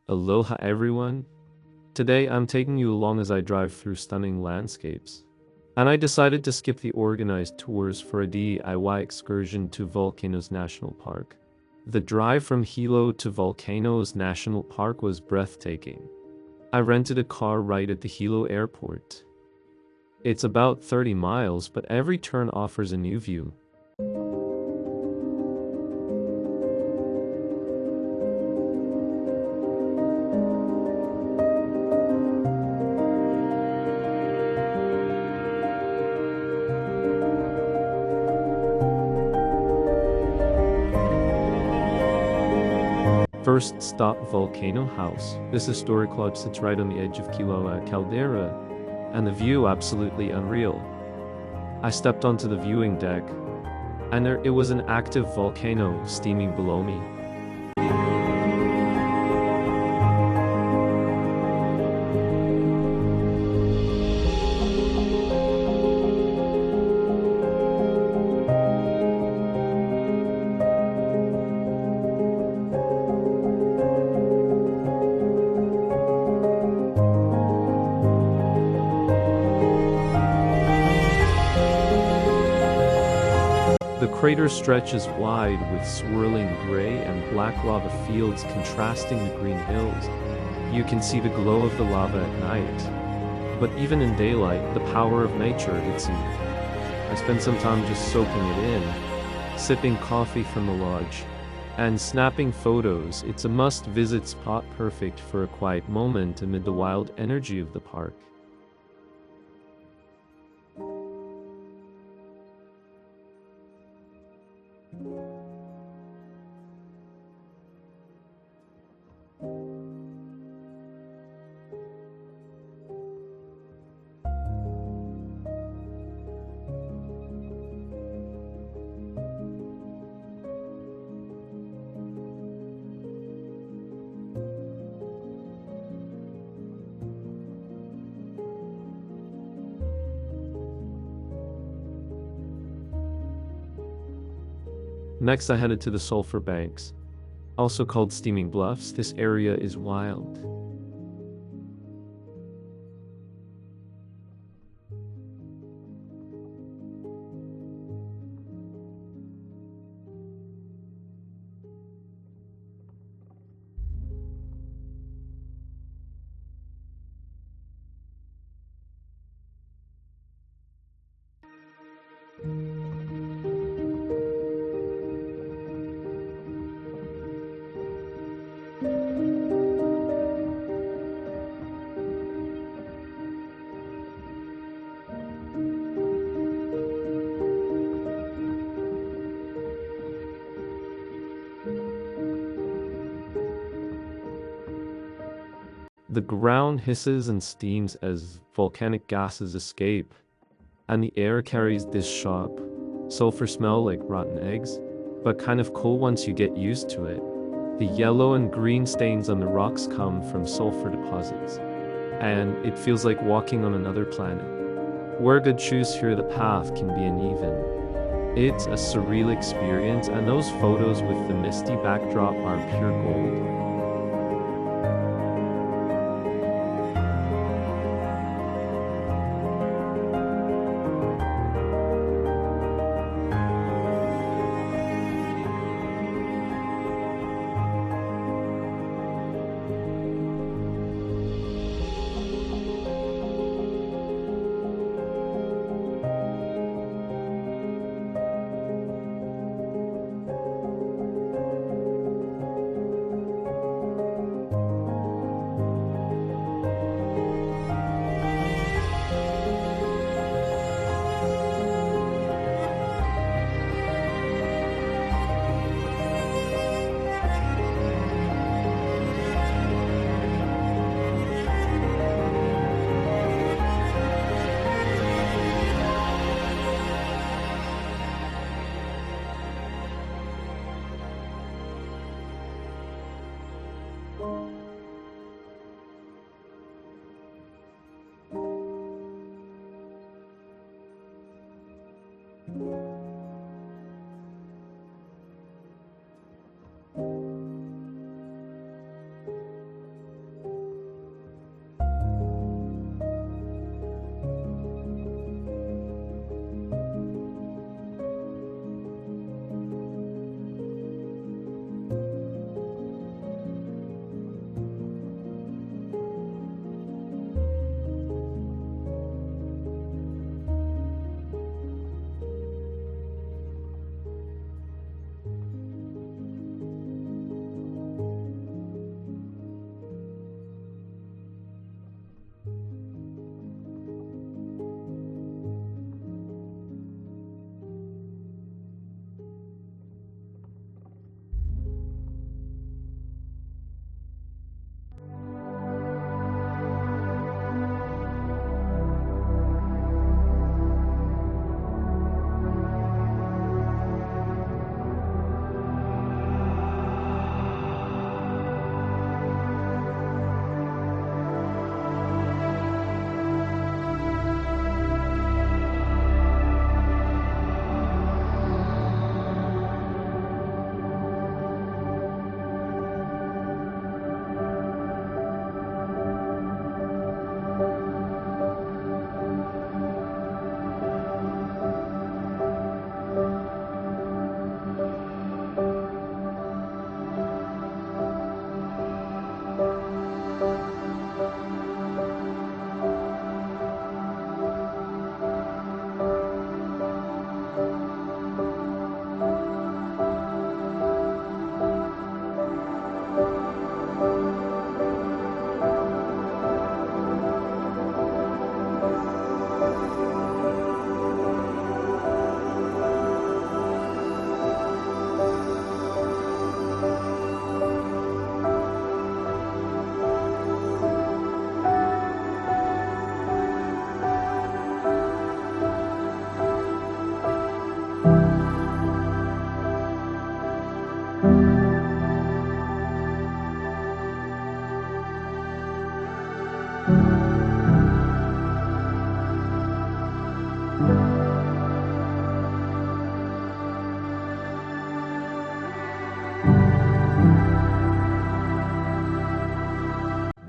Aloha everyone. Today I'm taking you along as I drive through stunning landscapes. And I decided to skip the organized tours for a DIY excursion to Volcanoes National Park. The drive from Hilo to Volcanoes National Park was breathtaking. I rented a car right at the Hilo airport. It's about 30 miles, but every turn offers a new view. First stop, Volcano House. This historic lodge sits right on the edge of Kīlauea caldera, and the view absolutely unreal. I stepped onto the viewing deck, and there it was, an active volcano steaming below me. The crater stretches wide with swirling gray and black lava fields contrasting the green hills. You can see the glow of the lava at night. But even in daylight, the power of nature hits you. I spent some time just soaking it in, sipping coffee from the lodge, and snapping photos. It's a must-visit spot, perfect for a quiet moment amid the wild energy of the park. Next, I headed to the Sulphur Banks, also called Steaming Bluffs. This area is wild. The ground hisses and steams as volcanic gases escape, and the air carries this sharp, sulfur smell like rotten eggs, but kind of cool once you get used to it. The yellow and green stains on the rocks come from sulfur deposits, and it feels like walking on another planet. Wear good shoes here, the path can be uneven. It's a surreal experience, and those photos with the misty backdrop are pure gold.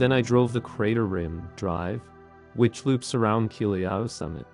Then I drove the Crater Rim Drive, which loops around Kīlauea summit.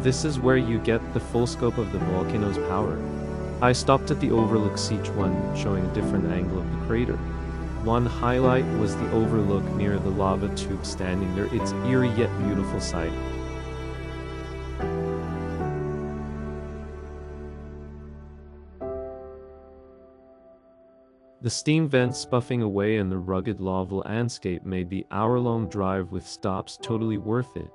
This is where you get the full scope of the volcano's power. I stopped at the overlook each one, showing a different angle of the crater. One highlight was the overlook near the lava tube standing there, its eerie yet beautiful sight. The steam vents puffing away in the rugged lava landscape made the hour-long drive with stops totally worth it.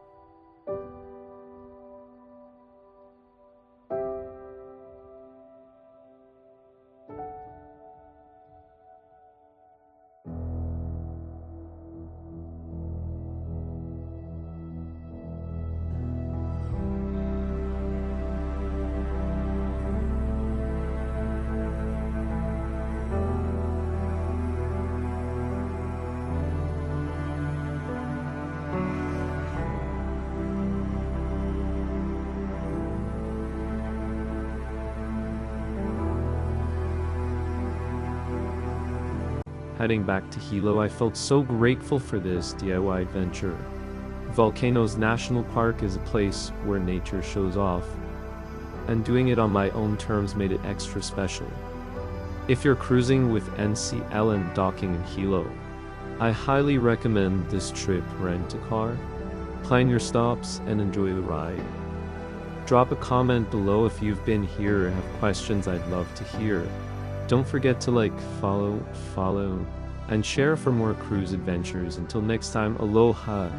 Heading back to Hilo, I felt so grateful for this DIY adventure. Volcanoes National Park is a place where nature shows off, and doing it on my own terms made it extra special. If you're cruising with NCL and docking in Hilo, I highly recommend this trip. Rent a car, plan your stops, and enjoy the ride. Drop a comment below if you've been here or have questions I'd love to hear. Don't forget to like, follow, and share for more cruise adventures. Until next time, aloha!